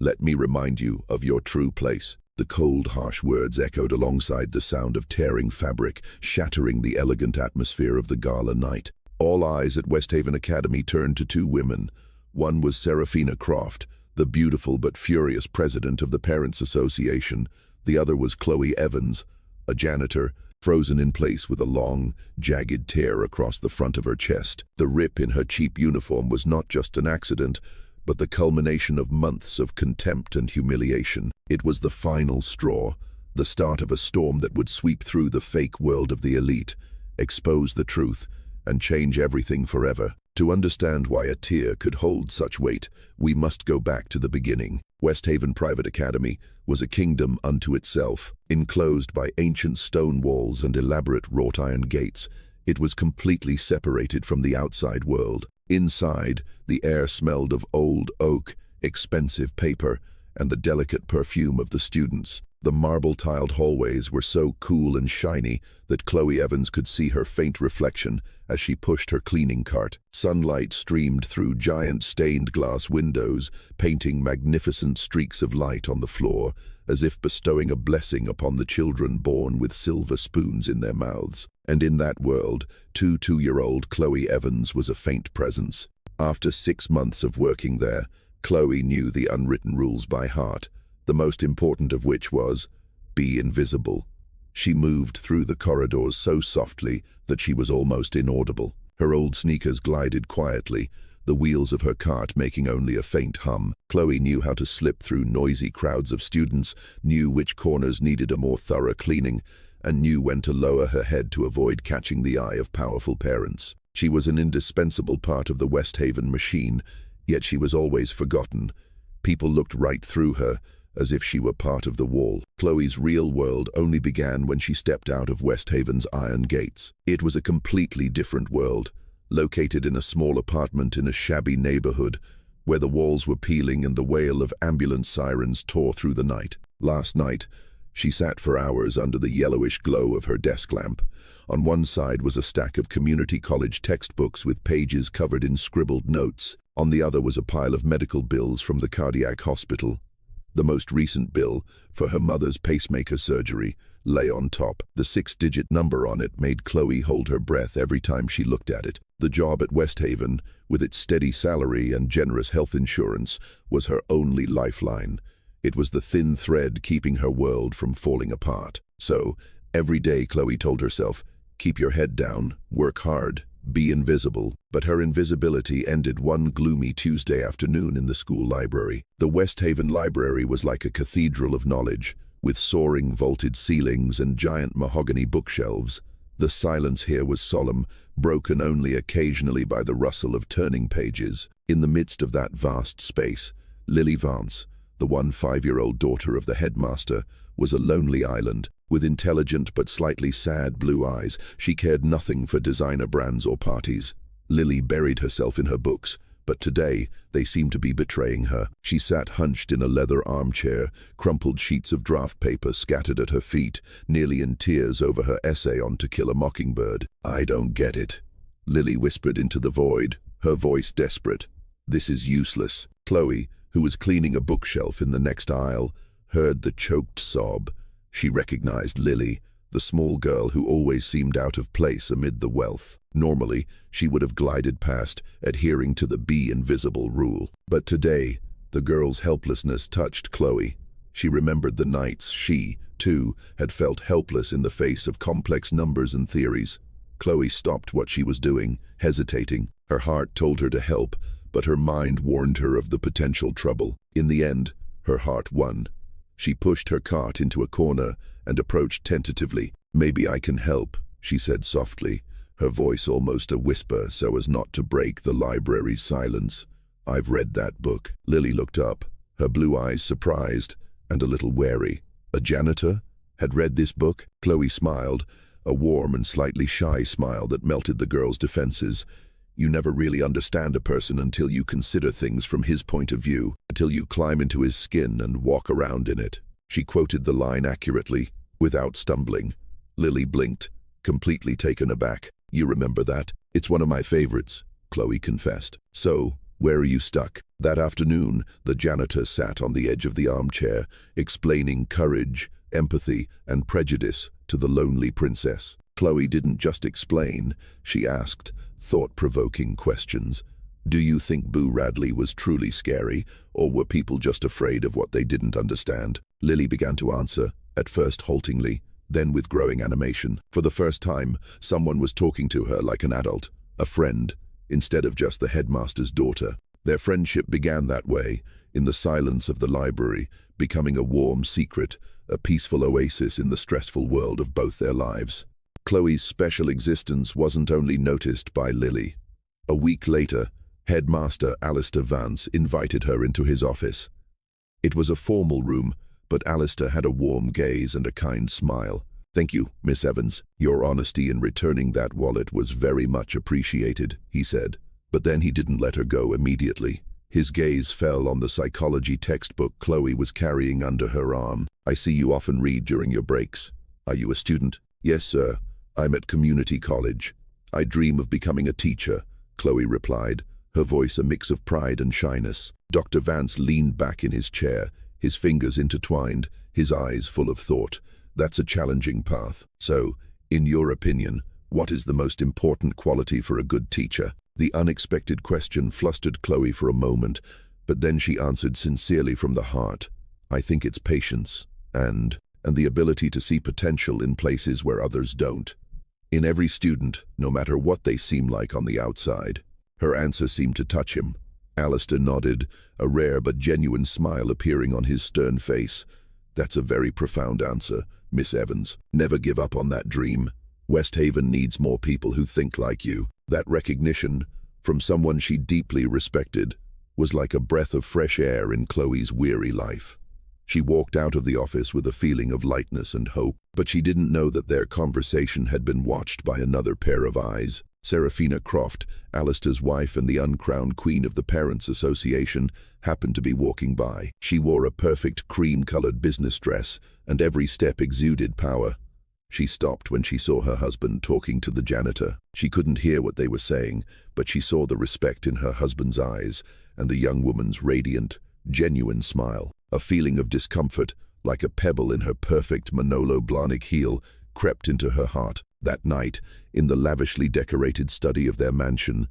Let me remind you of your true place. The cold, harsh words echoed alongside the sound of tearing fabric, shattering the elegant atmosphere of the gala night. All eyes at Westhaven Academy turned to two women. One was Seraphina Croft, the beautiful but furious president of the Parents' Association. The other was Chloe Evans, a janitor, frozen in place with a long, jagged tear across the front of her chest. The rip in her cheap uniform was not just an accident, but the culmination of months of contempt and humiliation. It was the final straw, the start of a storm that would sweep through the fake world of the elite, expose the truth, and change everything forever. To understand why a tear could hold such weight, we must go back to the beginning. Westhaven Private Academy was a kingdom unto itself. Enclosed by ancient stone walls and elaborate wrought iron gates, it was completely separated from the outside world. Inside, the air smelled of old oak, expensive paper, and the delicate perfume of the students. The marble-tiled hallways were so cool and shiny that Chloe Evans could see her faint reflection as she pushed her cleaning cart. Sunlight streamed through giant stained glass windows, painting magnificent streaks of light on the floor, as if bestowing a blessing upon the children born with silver spoons in their mouths. And in that world, two-year-old Chloe Evans was a faint presence. After 6 months of working there, Chloe knew the unwritten rules by heart, the most important of which was, be invisible. She moved through the corridors so softly that she was almost inaudible. Her old sneakers glided quietly, the wheels of her cart making only a faint hum. Chloe knew how to slip through noisy crowds of students, knew which corners needed a more thorough cleaning, and knew when to lower her head to avoid catching the eye of powerful parents. She was an indispensable part of the Westhaven machine, yet she was always forgotten. People looked right through her, as if she were part of the wall. Chloe's real world only began when she stepped out of Westhaven's iron gates. It was a completely different world, located in a small apartment in a shabby neighborhood, where the walls were peeling and the wail of ambulance sirens tore through the night. Last night, she sat for hours under the yellowish glow of her desk lamp. On one side was a stack of community college textbooks with pages covered in scribbled notes. On the other was a pile of medical bills from the cardiac hospital. The most recent bill, for her mother's pacemaker surgery, lay on top. The 6-digit number on it made Chloe hold her breath every time she looked at it. The job at Westhaven, with its steady salary and generous health insurance, was her only lifeline. It was the thin thread keeping her world from falling apart. So, every day Chloe told herself, keep your head down, work hard, be invisible. But her invisibility ended one gloomy Tuesday afternoon in the school library. The Westhaven Library was like a cathedral of knowledge, with soaring vaulted ceilings and giant mahogany bookshelves. The silence here was solemn, broken only occasionally by the rustle of turning pages. In the midst of that vast space, Lily Vance, the 5-year-old daughter of the headmaster, was a lonely island. With intelligent but slightly sad blue eyes, she cared nothing for designer brands or parties. Lily buried herself in her books, but today they seemed to be betraying her. She sat hunched in a leather armchair, crumpled sheets of draft paper scattered at her feet, nearly in tears over her essay on To Kill a Mockingbird. I don't get it, Lily whispered into the void, her voice desperate. This is useless. Chloe, who was cleaning a bookshelf in the next aisle, heard the choked sob. She recognized Lily, the small girl who always seemed out of place amid the wealth. Normally, she would have glided past, adhering to the be invisible rule. But today, the girl's helplessness touched Chloe. She remembered the nights she, too, had felt helpless in the face of complex numbers and theories. Chloe stopped what she was doing, hesitating. Her heart told her to help, but her mind warned her of the potential trouble. In the end, her heart won. She pushed her cart into a corner and approached tentatively. Maybe I can help, she said softly, her voice almost a whisper so as not to break the library's silence. I've read that book. Lily looked up, her blue eyes surprised and a little wary. A janitor had read this book? Chloe smiled, a warm and slightly shy smile that melted the girl's defenses. You never really understand a person until you consider things from his point of view, until you climb into his skin and walk around in it. She quoted the line accurately, without stumbling. Lily blinked, completely taken aback. You remember that? It's one of my favorites, Chloe confessed. So, Where are you stuck? That afternoon, the janitor sat on the edge of the armchair, explaining courage, empathy, and prejudice to the lonely princess. Chloe didn't just explain, she asked thought-provoking questions. Do you think Boo Radley was truly scary, or were people just afraid of what they didn't understand? Lily began to answer, at first haltingly, then with growing animation. For the first time, someone was talking to her like an adult, a friend, instead of just the headmaster's daughter. Their friendship began that way, in the silence of the library, becoming a warm secret, a peaceful oasis in the stressful world of both their lives. Chloe's special existence wasn't only noticed by Lily. A week later, Headmaster Alistair Vance invited her into his office. It was a formal room, but Alistair had a warm gaze and a kind smile. "Thank you, Miss Evans. Your honesty in returning that wallet was very much appreciated," he said. But then he didn't let her go immediately. His gaze fell on the psychology textbook Chloe was carrying under her arm. "I see you often read during your breaks. Are you a student?" "Yes, sir. I'm at community college. I dream of becoming a teacher," Chloe replied, her voice a mix of pride and shyness. Dr. Vance leaned back in his chair, his fingers intertwined, his eyes full of thought. "That's a challenging path. So, in your opinion, what is the most important quality for a good teacher?" The unexpected question flustered Chloe for a moment, but then she answered sincerely from the heart. "I think it's patience, and the ability to see potential in places where others don't. In every student, no matter what they seem like on the outside." Her answer seemed to touch him. Alistair nodded, a rare but genuine smile appearing on his stern face. "That's a very profound answer, Miss Evans. Never give up on that dream. Westhaven needs more people who think like you." That recognition, from someone she deeply respected, was like a breath of fresh air in Chloe's weary life. She walked out of the office with a feeling of lightness and hope, but she didn't know that their conversation had been watched by another pair of eyes. Seraphina Croft, Alistair's wife and the uncrowned queen of the Parents' Association, happened to be walking by. She wore a perfect cream-colored business dress, and every step exuded power. She stopped when she saw her husband talking to the janitor. She couldn't hear what they were saying, but she saw the respect in her husband's eyes and the young woman's radiant, genuine smile. A feeling of discomfort, like a pebble in her perfect Manolo Blahnik heel, crept into her heart. That night, in the lavishly decorated study of their mansion,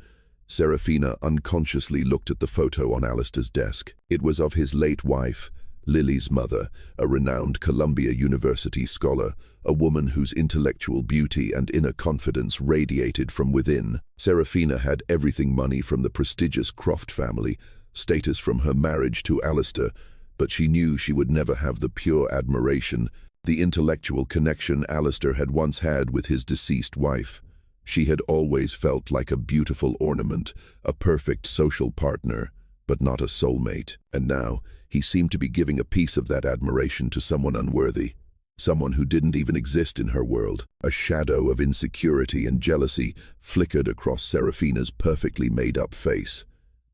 Seraphina unconsciously looked at the photo on Alistair's desk. It was of his late wife, Lily's mother, a renowned Columbia University scholar, a woman whose intellectual beauty and inner confidence radiated from within. Seraphina had everything: money from the prestigious Croft family, status from her marriage to Alistair, but she knew she would never have the pure admiration, the intellectual connection Alistair had once had with his deceased wife. She had always felt like a beautiful ornament, a perfect social partner, but not a soulmate. And now, he seemed to be giving a piece of that admiration to someone unworthy, someone who didn't even exist in her world. A shadow of insecurity and jealousy flickered across Seraphina's perfectly made-up face.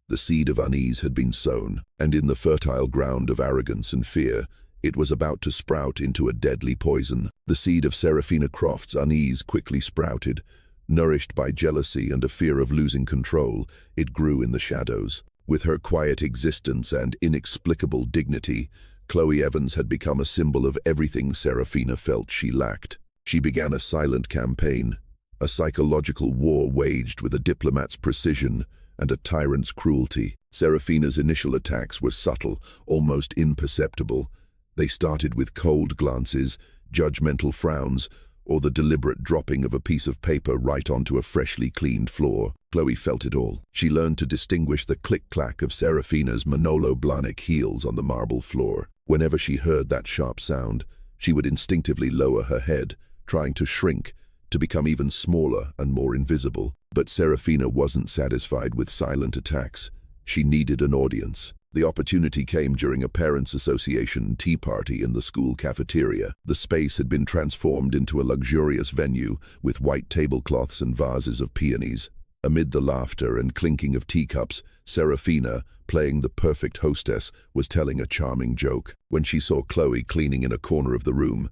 The seed of unease had been sown, and in the fertile ground of arrogance and fear, it was about to sprout into a deadly poison. The seed of Seraphina Croft's unease quickly sprouted. Nourished by jealousy and a fear of losing control, it grew in the shadows. With her quiet existence and inexplicable dignity, Chloe Evans had become a symbol of everything Seraphina felt she lacked. She began a silent campaign, a psychological war waged with a diplomat's precision and a tyrant's cruelty. Seraphina's initial attacks were subtle, almost imperceptible. They started with cold glances, judgmental frowns, or the deliberate dropping of a piece of paper right onto a freshly cleaned floor. Chloe felt it all. She learned to distinguish the click-clack of Seraphina's Manolo Blahnik heels on the marble floor. Whenever she heard that sharp sound, she would instinctively lower her head, trying to shrink, to become even smaller and more invisible. But Seraphina wasn't satisfied with silent attacks. She needed an audience. The opportunity came during a Parents' Association tea party in the school cafeteria. The space had been transformed into a luxurious venue with white tablecloths and vases of peonies. Amid the laughter and clinking of teacups, Seraphina, playing the perfect hostess, was telling a charming joke. When she saw Chloe cleaning in a corner of the room,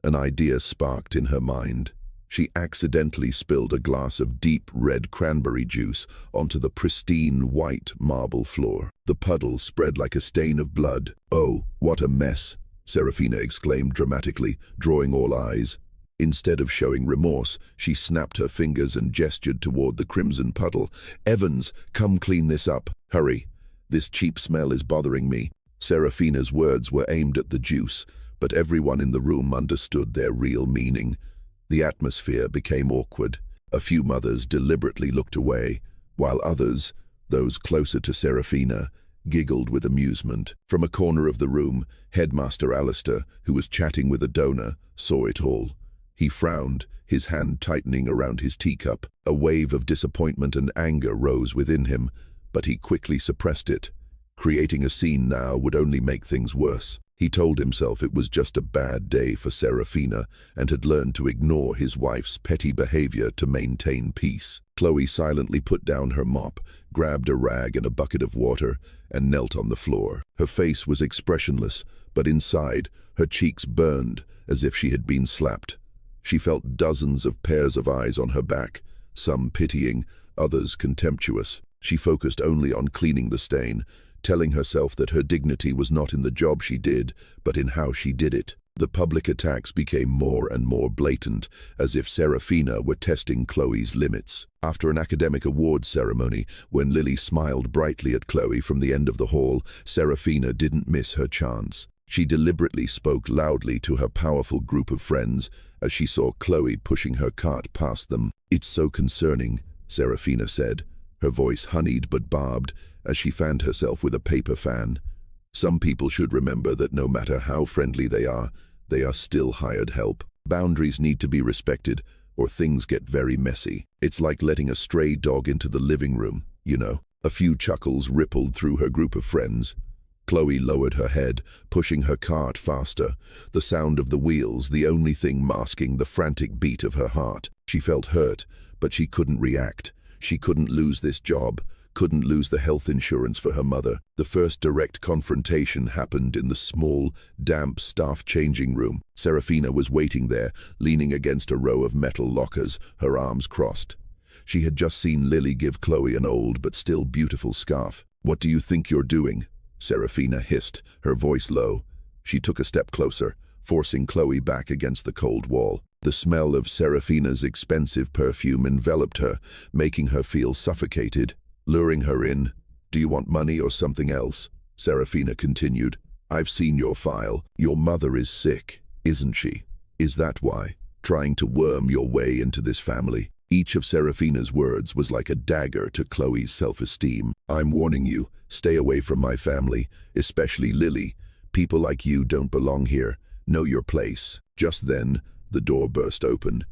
an idea sparked in her mind. She accidentally spilled a glass of deep red cranberry juice onto the pristine white marble floor. The puddle spread like a stain of blood. "Oh, what a mess," Seraphina exclaimed dramatically, drawing all eyes. Instead of showing remorse, she snapped her fingers and gestured toward the crimson puddle. "Evans, come clean this up. Hurry. This cheap smell is bothering me." Seraphina's words were aimed at the juice, but everyone in the room understood their real meaning. The atmosphere became awkward. A few mothers deliberately looked away, while others, those closer to Seraphina, giggled with amusement. From a corner of the room, Headmaster Alistair, who was chatting with a donor, saw it all. He frowned, his hand tightening around his teacup. A wave of disappointment and anger rose within him, but he quickly suppressed it. Creating a scene now would only make things worse. He told himself it was just a bad day for Seraphina and had learned to ignore his wife's petty behavior to maintain peace. Chloe silently put down her mop, grabbed a rag and a bucket of water, and knelt on the floor. Her face was expressionless, but inside, her cheeks burned as if she had been slapped. She felt dozens of pairs of eyes on her back, some pitying, others contemptuous. She focused only on cleaning the stain, telling herself that her dignity was not in the job she did, but in how she did it. The public attacks became more and more blatant, as if Seraphina were testing Chloe's limits. After an academic awards ceremony, when Lily smiled brightly at Chloe from the end of the hall, Seraphina didn't miss her chance. She deliberately spoke loudly to her powerful group of friends as she saw Chloe pushing her cart past them. "It's so concerning," Seraphina said, her voice honeyed but barbed, as she fanned herself with a paper fan. "Some people should remember that no matter how friendly they are still hired help. Boundaries need to be respected, or things get very messy. It's like letting a stray dog into the living room, you know." A few chuckles rippled through her group of friends. Chloe lowered her head, pushing her cart faster, the sound of the wheels the only thing masking the frantic beat of her heart. She felt hurt, but she couldn't react. She couldn't lose this job, couldn't lose the health insurance for her mother. The first direct confrontation happened in the small, damp staff changing room. Seraphina was waiting there, leaning against a row of metal lockers, her arms crossed. She had just seen Lily give Chloe an old but still beautiful scarf. "What do you think you're doing?" Seraphina hissed, her voice low. She took a step closer, forcing Chloe back against the cold wall. The smell of Seraphina's expensive perfume enveloped her, making her feel suffocated. Luring her in, "Do you want money or something else?" Seraphina continued. "I've seen your file. Your mother is sick, isn't she? Is that why? Trying to worm your way into this family?" Each of Seraphina's words was like a dagger to Chloe's self-esteem. "I'm warning you, stay away from my family, especially Lily. People like you don't belong here. Know your place." Just then, the door burst open.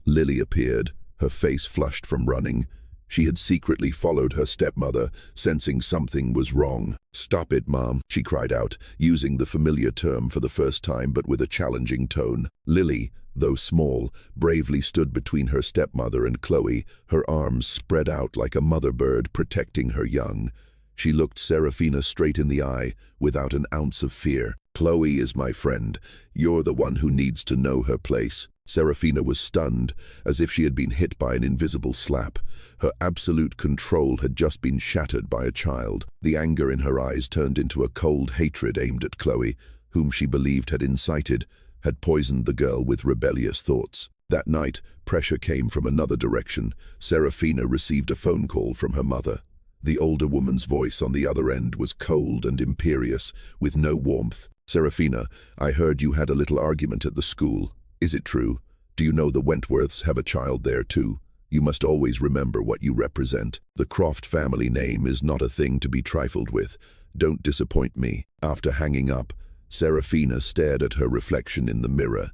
Lily appeared, her face flushed from running. She had secretly followed her stepmother, sensing something was wrong. "Stop it, Mom," she cried out, using the familiar term for the first time but with a challenging tone. Lily, though small, bravely stood between her stepmother and Chloe, her arms spread out like a mother bird protecting her young. She looked Seraphina straight in the eye, without an ounce of fear. "Chloe is my friend. You're the one who needs to know her place." Seraphina was stunned, as if she had been hit by an invisible slap. Her absolute control had just been shattered by a child. The anger in her eyes turned into a cold hatred aimed at Chloe, whom she believed had incited, had poisoned the girl with rebellious thoughts. That night, pressure came from another direction. Seraphina received a phone call from her mother. The older woman's voice on the other end was cold and imperious, with no warmth. "Seraphina, I heard you had a little argument at the school. Is it true? Do you know the Wentworths have a child there too? You must always remember what you represent. The Croft family name is not a thing to be trifled with. Don't disappoint me." After hanging up, Seraphina stared at her reflection in the mirror.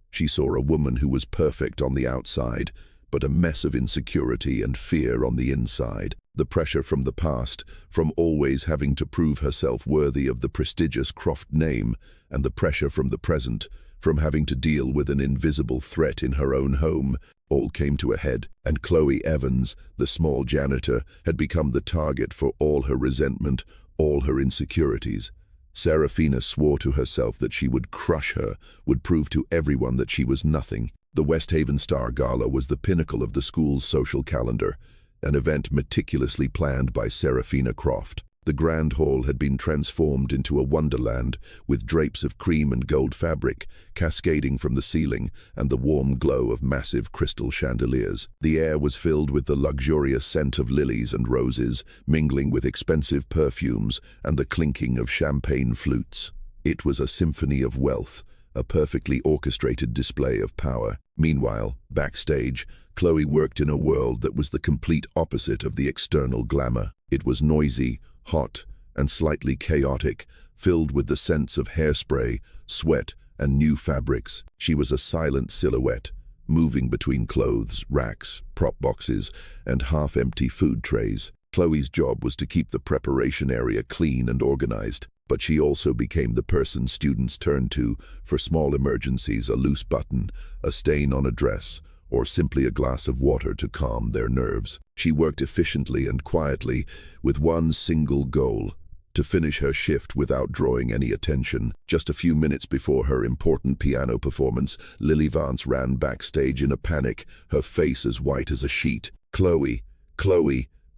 She saw a woman who was perfect on the outside, but a mess of insecurity and fear on the inside. The pressure from the past, from always having to prove herself worthy of the prestigious Croft name, and the pressure from the present, from having to deal with an invisible threat in her own home, all came to a head, and Chloe Evans, the small janitor, had become the target for all her resentment, all her insecurities. Seraphina swore to herself that she would crush her, would prove to everyone that she was nothing. The Westhaven Gala was the pinnacle of the school's social calendar, an event meticulously planned by Seraphina Croft. The grand hall had been transformed into a wonderland, with drapes of cream and gold fabric cascading from the ceiling and the warm glow of massive crystal chandeliers. The air was filled with the luxurious scent of lilies and roses, mingling with expensive perfumes and the clinking of champagne flutes. It was a symphony of wealth, a perfectly orchestrated display of power. Meanwhile, backstage, Chloe worked in a world that was the complete opposite of the external glamour. It was noisy, hot, and slightly chaotic, filled with the scents of hairspray, sweat, and new fabrics. She was a silent silhouette, moving between clothes, racks, prop boxes, and half-empty food trays. Chloe's job was to keep the preparation area clean and organized, but she also became the person students turned to for small emergencies: a loose button, a stain on a dress, or simply a glass of water to calm their nerves. She worked efficiently and quietly, with one single goal: to finish her shift without drawing any attention. Just a few minutes before her important piano performance, Lily Vance ran backstage in a panic, her face as white as a sheet. Chloe,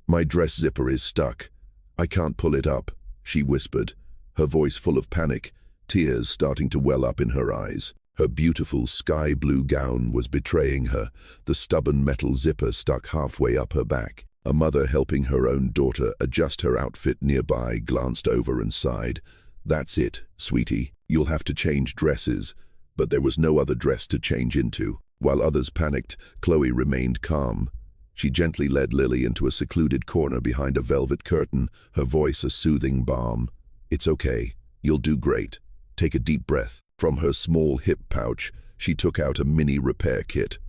my dress zipper is stuck. I can't pull it up," she whispered, her voice full of panic, tears starting to well up in her eyes. Her beautiful sky blue gown was betraying her, the stubborn metal zipper stuck halfway up her back. A mother helping her own daughter adjust her outfit nearby glanced over and sighed. "That's it, sweetie. You'll have to change dresses." But there was no other dress to change into. While others panicked, Chloe remained calm. She gently led Lily into a secluded corner behind a velvet curtain, her voice a soothing balm. "It's okay. You'll do great. Take a deep breath." From her small hip pouch, she took out a mini repair kit.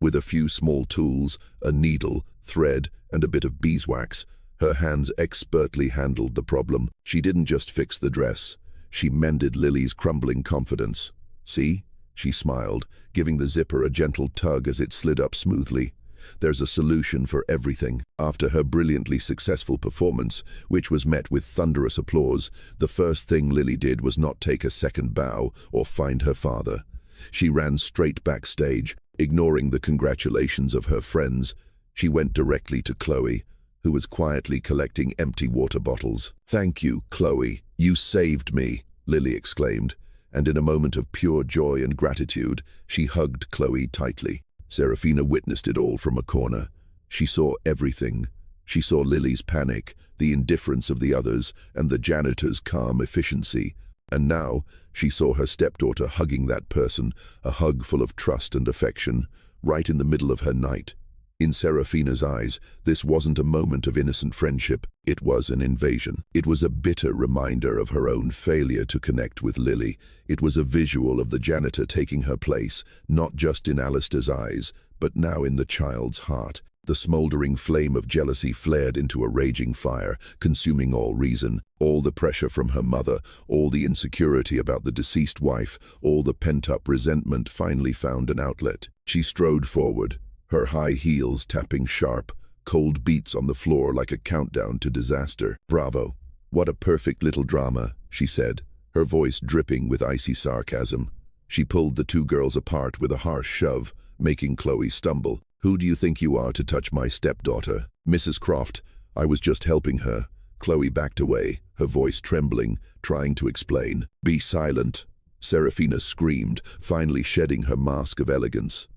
With a few small tools, a needle, thread, and a bit of beeswax, her hands expertly handled the problem. She didn't just fix the dress. She mended Lily's crumbling confidence. "See?" she smiled, giving the zipper a gentle tug as it slid up smoothly. "There's a solution for everything." After her brilliantly successful performance, which was met with thunderous applause, the first thing Lily did was not take a second bow or find her father. She ran straight backstage, ignoring the congratulations of her friends. She went directly to Chloe, who was quietly collecting empty water bottles. "Thank you, Chloe. You saved me," Lily exclaimed, and in a moment of pure joy and gratitude, she hugged Chloe tightly. Seraphina witnessed it all from a corner. She saw everything. She saw Lily's panic, the indifference of the others, and the janitor's calm efficiency. And now, she saw her stepdaughter hugging that person, a hug full of trust and affection, right in the middle of her night. In Seraphina's eyes, this wasn't a moment of innocent friendship, it was an invasion. It was a bitter reminder of her own failure to connect with Lily. It was a visual of the janitor taking her place, not just in Alistair's eyes, but now in the child's heart. The smoldering flame of jealousy flared into a raging fire, consuming all reason, all the pressure from her mother, all the insecurity about the deceased wife, all the pent-up resentment finally found an outlet. She strode forward, her high heels tapping sharp, cold beats on the floor like a countdown to disaster. "Bravo. What a perfect little drama," she said, her voice dripping with icy sarcasm. She pulled the two girls apart with a harsh shove, making Chloe stumble. "Who do you think you are to touch my stepdaughter?" "Mrs. Croft, I was just helping her." Chloe backed away, her voice trembling, trying to explain. "Be silent," Seraphina screamed, finally shedding her mask of elegance.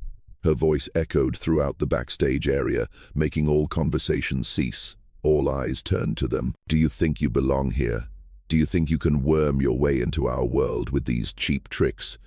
Her voice echoed throughout the backstage area, making all conversation cease. All eyes turned to them. "Do you think you belong here? Do you think you can worm your way into our world with these cheap tricks?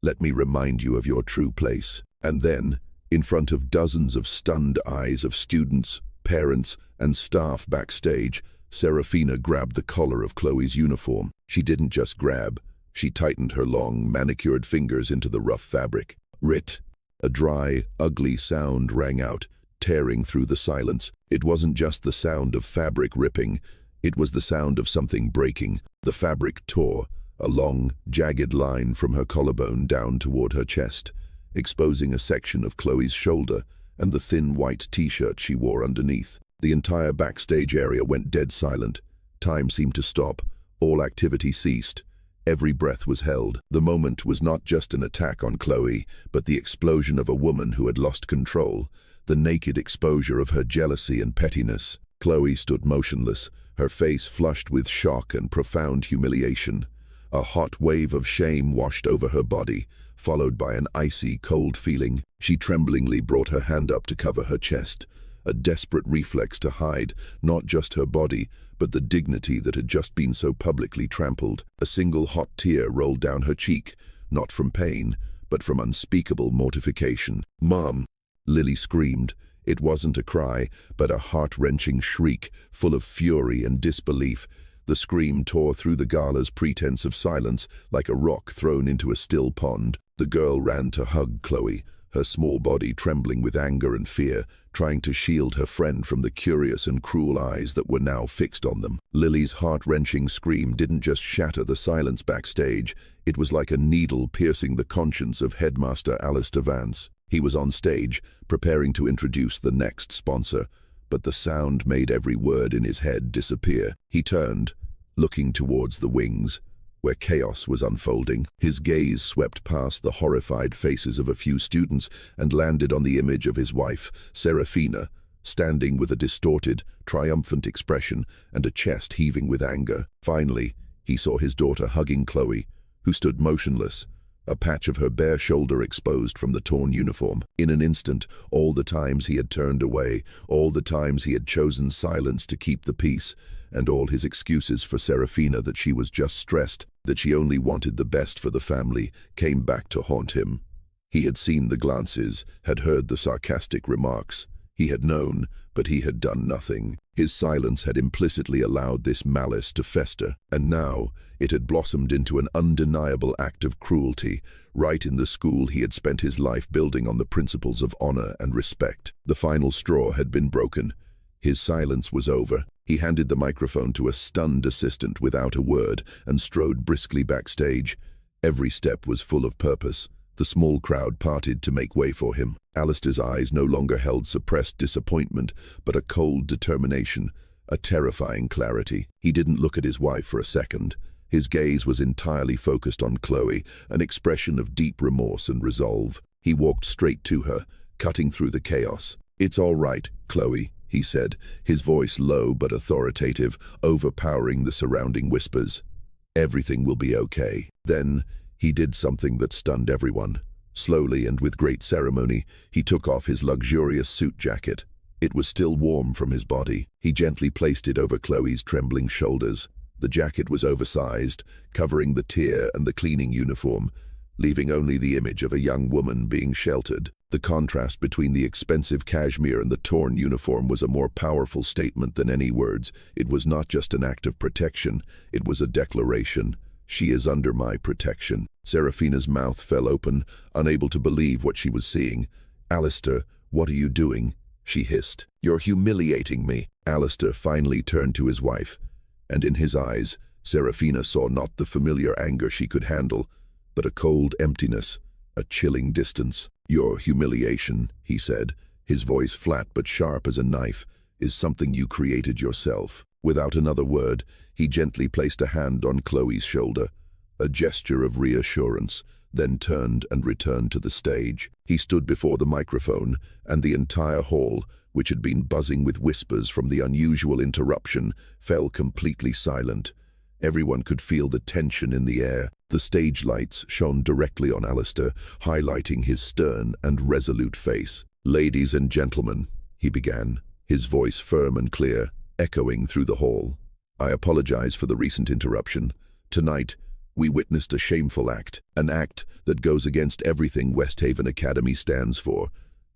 Let me remind you of your true place." And then, in front of dozens of stunned eyes of students, parents, and staff backstage, Seraphina grabbed the collar of Chloe's uniform. She didn't just grab, she tightened her long, manicured fingers into the rough fabric. "Rit!" A dry, ugly sound rang out, tearing through the silence. It wasn't just the sound of fabric ripping, it was the sound of something breaking. The fabric tore, a long, jagged line from her collarbone down toward her chest, exposing a section of Chloe's shoulder and the thin white t-shirt she wore underneath. The entire backstage area went dead silent. Time seemed to stop. All activity ceased. Every breath was held. The moment was not just an attack on Chloe, but the explosion of a woman who had lost control, the naked exposure of her jealousy and pettiness. Chloe stood motionless, her face flushed with shock and profound humiliation. A hot wave of shame washed over her body, followed by an icy, cold feeling. She tremblingly brought her hand up to cover her chest, a desperate reflex to hide not just her body, but the dignity that had just been so publicly trampled. A single hot tear rolled down her cheek, not from pain, but from unspeakable mortification. "Mom!" Lily screamed. It wasn't a cry, but a heart-wrenching shriek, full of fury and disbelief. The scream tore through the gala's pretense of silence like a rock thrown into a still pond. The girl ran to hug Chloe, her small body trembling with anger and fear, trying to shield her friend from the curious and cruel eyes that were now fixed on them. Lily's heart-wrenching scream didn't just shatter the silence backstage, it was like a needle piercing the conscience of headmaster Alistair Vance. He was on stage, preparing to introduce the next sponsor, but the sound made every word in his head disappear. He turned, looking towards the wings, where chaos was unfolding. His gaze swept past the horrified faces of a few students and landed on the image of his wife, Seraphina, standing with a distorted, triumphant expression and a chest heaving with anger. Finally, he saw his daughter hugging Chloe, who stood motionless, a patch of her bare shoulder exposed from the torn uniform. In an instant, all the times he had turned away, all the times he had chosen silence to keep the peace, and all his excuses for Seraphina that she was just stressed, that she only wanted the best for the family, came back to haunt him. He had seen the glances, had heard the sarcastic remarks. He had known, but he had done nothing. His silence had implicitly allowed this malice to fester, and now it had blossomed into an undeniable act of cruelty, right in the school he had spent his life building on the principles of honor and respect. The final straw had been broken. His silence was over. He handed the microphone to a stunned assistant without a word and strode briskly backstage. Every step was full of purpose. The small crowd parted to make way for him. Alistair's eyes no longer held suppressed disappointment, but a cold determination, a terrifying clarity. He didn't look at his wife for a second. His gaze was entirely focused on Chloe, an expression of deep remorse and resolve. He walked straight to her, cutting through the chaos. "It's all right, Chloe," he said, his voice low but authoritative, overpowering the surrounding whispers. "Everything will be okay." Then he did something that stunned everyone. Slowly and with great ceremony, he took off his luxurious suit jacket. It was still warm from his body. He gently placed it over Chloe's trembling shoulders. The jacket was oversized, covering the tier and the cleaning uniform, leaving only the image of a young woman being sheltered. The contrast between the expensive cashmere and the torn uniform was a more powerful statement than any words. It was not just an act of protection, it was a declaration. "She is under my protection." Seraphina's mouth fell open, unable to believe what she was seeing. "Alistair, what are you doing?" she hissed. "You're humiliating me." Alistair finally turned to his wife, and in his eyes, Seraphina saw not the familiar anger she could handle, but a cold emptiness, a chilling distance. "Your humiliation," he said, his voice flat but sharp as a knife, "is something you created yourself." Without another word, he gently placed a hand on Chloe's shoulder, a gesture of reassurance, then turned and returned to the stage. He stood before the microphone, and the entire hall, which had been buzzing with whispers from the unusual interruption, fell completely silent. Everyone could feel the tension in the air. The stage lights shone directly on Alistair, highlighting his stern and resolute face. "Ladies and gentlemen," he began, his voice firm and clear, echoing through the hall. "I apologize for the recent interruption. Tonight, we witnessed a shameful act, an act that goes against everything Westhaven Academy stands for,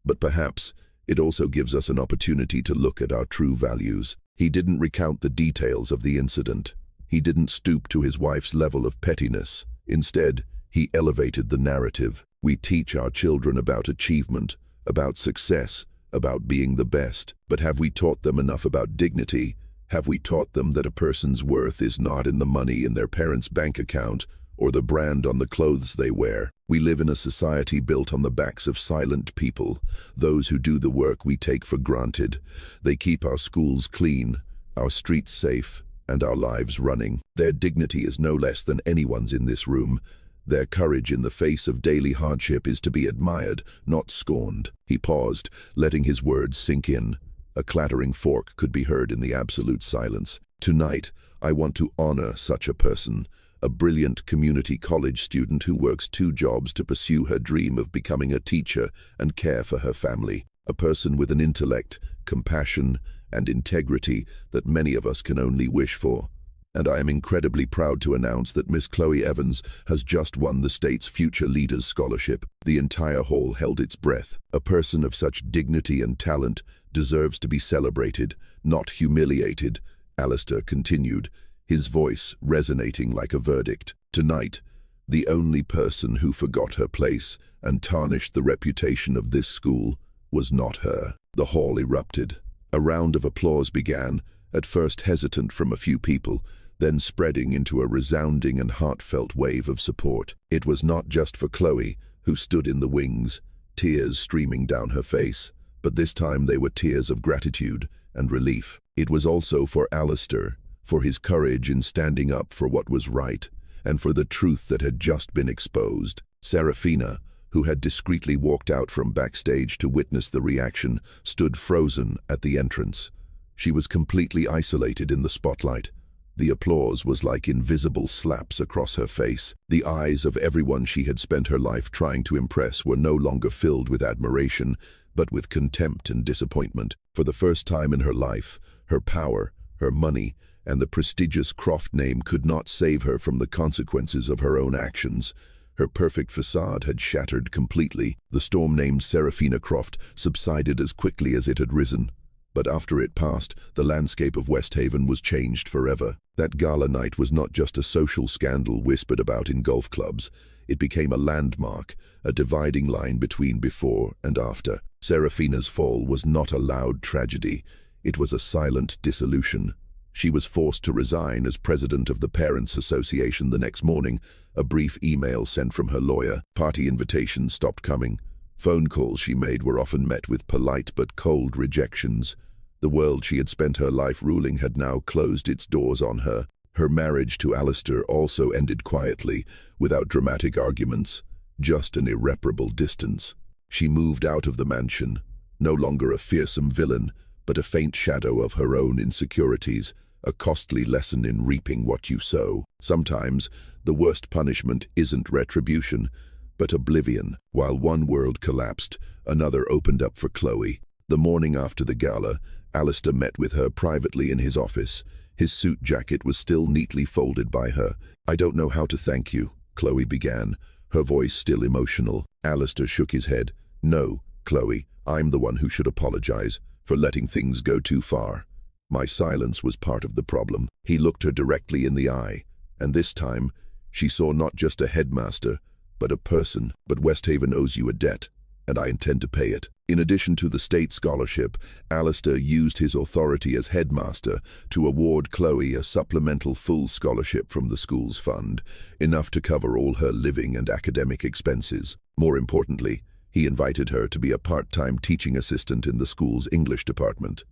but perhaps it also gives us an opportunity to look at our true values." He didn't recount the details of the incident. He didn't stoop to his wife's level of pettiness. Instead, he elevated the narrative. "We teach our children about achievement, about success, about being the best. But have we taught them enough about dignity? Have we taught them that a person's worth is not in the money in their parents' bank account or the brand on the clothes they wear? We live in a society built on the backs of silent people, those who do the work we take for granted. They keep our schools clean, our streets safe, and our lives running. Their dignity is no less than anyone's in this room. Their courage in the face of daily hardship is to be admired, not scorned. He paused, letting his words sink in. A clattering fork could be heard in the absolute silence. Tonight, I want to honor such a person, a brilliant community college student who works 2 jobs to pursue her dream of becoming a teacher and care for her family. A person with an intellect, compassion, and integrity that many of us can only wish for. And I am incredibly proud to announce that Miss Chloe Evans has just won the state's Future Leaders Scholarship. The entire hall held its breath. A person of such dignity and talent deserves to be celebrated, not humiliated, Alistair continued, his voice resonating like a verdict. Tonight, the only person who forgot her place and tarnished the reputation of this school was not her. The hall erupted. A round of applause began, at first hesitant from a few people, then spreading into a resounding and heartfelt wave of support. It was not just for Chloe, who stood in the wings, tears streaming down her face, but this time they were tears of gratitude and relief. It was also for Alistair, for his courage in standing up for what was right, and for the truth that had just been exposed. Seraphina, who had discreetly walked out from backstage to witness the reaction, stood frozen at the entrance. She was completely isolated in the spotlight. The applause was like invisible slaps across her face. The eyes of everyone she had spent her life trying to impress were no longer filled with admiration, but with contempt and disappointment. For the first time in her life, her power, her money, and the prestigious Croft name could not save her from the consequences of her own actions. Her perfect facade had shattered completely. The storm named Seraphina Croft subsided as quickly as it had risen. But after it passed, the landscape of Westhaven was changed forever. That gala night was not just a social scandal whispered about in golf clubs. It became a landmark, a dividing line between before and after. Seraphina's fall was not a loud tragedy. It was a silent dissolution. She was forced to resign as president of the Parents' Association the next morning. A brief email sent from her lawyer. Party invitations stopped coming. Phone calls she made were often met with polite but cold rejections. The world she had spent her life ruling had now closed its doors on her. Her marriage to Alistair also ended quietly, without dramatic arguments, just an irreparable distance. She moved out of the mansion, no longer a fearsome villain, but a faint shadow of her own insecurities, a costly lesson in reaping what you sow. Sometimes, the worst punishment isn't retribution, but oblivion. While one world collapsed, another opened up for Chloe. The morning after the gala, Alistair met with her privately in his office. His suit jacket was still neatly folded by her. "I don't know how to thank you," Chloe began, her voice still emotional. Alistair shook his head. "No, Chloe, I'm the one who should apologize for letting things go too far. My silence was part of the problem." He looked her directly in the eye, and this time, she saw not just a headmaster, but a person. "But Westhaven owes you a debt, and I intend to pay it." In addition to the state scholarship, Alistair used his authority as headmaster to award Chloe a supplemental full scholarship from the school's fund, enough to cover all her living and academic expenses. More importantly, he invited her to be a part-time teaching assistant in the school's English department.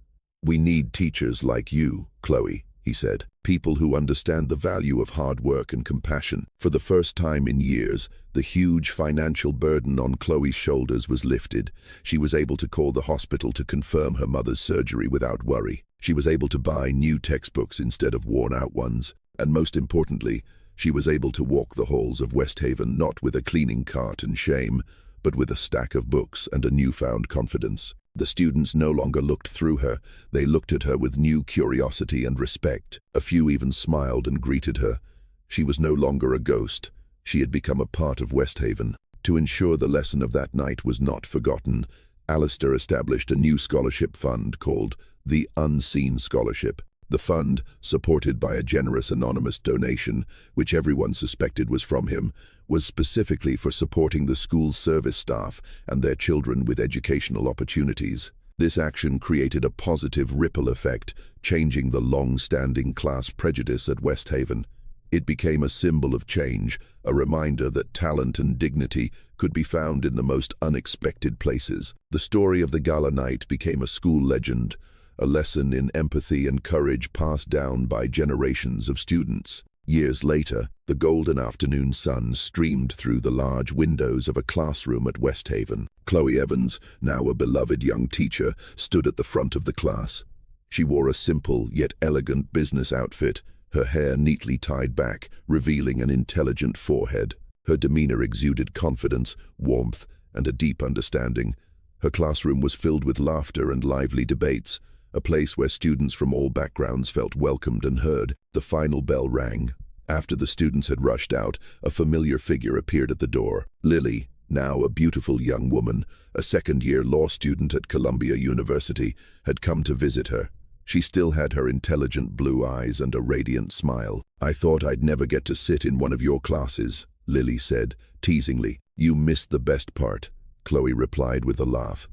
"We need teachers like you, Chloe," he said. "People who understand the value of hard work and compassion." For the first time in years, the huge financial burden on Chloe's shoulders was lifted. She was able to call the hospital to confirm her mother's surgery without worry. She was able to buy new textbooks instead of worn-out ones. And most importantly, she was able to walk the halls of Westhaven not with a cleaning cart and shame, but with a stack of books and a newfound confidence. The students no longer looked through her, they looked at her with new curiosity and respect. A few even smiled and greeted her. She was no longer a ghost. She had become a part of Westhaven. To ensure the lesson of that night was not forgotten, Alistair established a new scholarship fund called the Unseen Scholarship. The fund, supported by a generous anonymous donation, which everyone suspected was from him, was specifically for supporting the school's service staff and their children with educational opportunities. This action created a positive ripple effect, changing the long-standing class prejudice at Westhaven. It became a symbol of change, a reminder that talent and dignity could be found in the most unexpected places. The story of the gala night became a school legend, a lesson in empathy and courage passed down by generations of students. Years later, the golden afternoon sun streamed through the large windows of a classroom at Westhaven. Chloe Evans, now a beloved young teacher, stood at the front of the class. She wore a simple yet elegant business outfit, her hair neatly tied back, revealing an intelligent forehead. Her demeanor exuded confidence, warmth, and a deep understanding. Her classroom was filled with laughter and lively debates, a place where students from all backgrounds felt welcomed and heard. The final bell rang. After the students had rushed out, a familiar figure appeared at the door. Lily, now a beautiful young woman, a second-year law student at Columbia University, had come to visit her. She still had her intelligent blue eyes and a radiant smile. "I thought I'd never get to sit in one of your classes," Lily said, teasingly. "You missed the best part," Chloe replied with a laugh.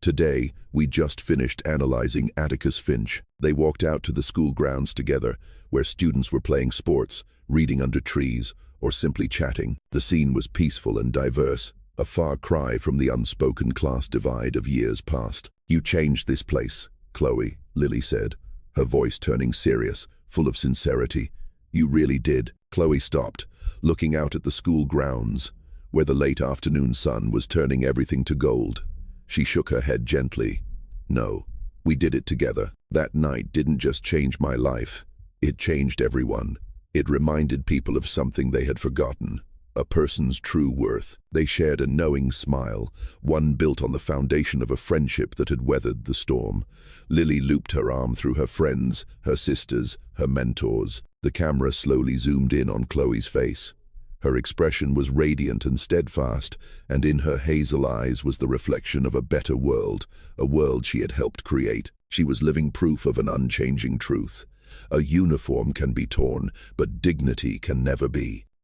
"Today, we just finished analyzing Atticus Finch." They walked out to the school grounds together, where students were playing sports, reading under trees, or simply chatting. The scene was peaceful and diverse, a far cry from the unspoken class divide of years past. "You changed this place, Chloe," Lily said, her voice turning serious, full of sincerity. "You really did." Chloe stopped, looking out at the school grounds, where the late afternoon sun was turning everything to gold. She shook her head gently. "No, we did it together. That night didn't just change my life. It changed everyone. It reminded people of something they had forgotten, a person's true worth." They shared a knowing smile, one built on the foundation of a friendship that had weathered the storm. Lily looped her arm through her friends, her sisters, her mentors. The camera slowly zoomed in on Chloe's face. Her expression was radiant and steadfast, and in her hazel eyes was the reflection of a better world, a world she had helped create. She was living proof of an unchanging truth. A uniform can be torn, but dignity can never be.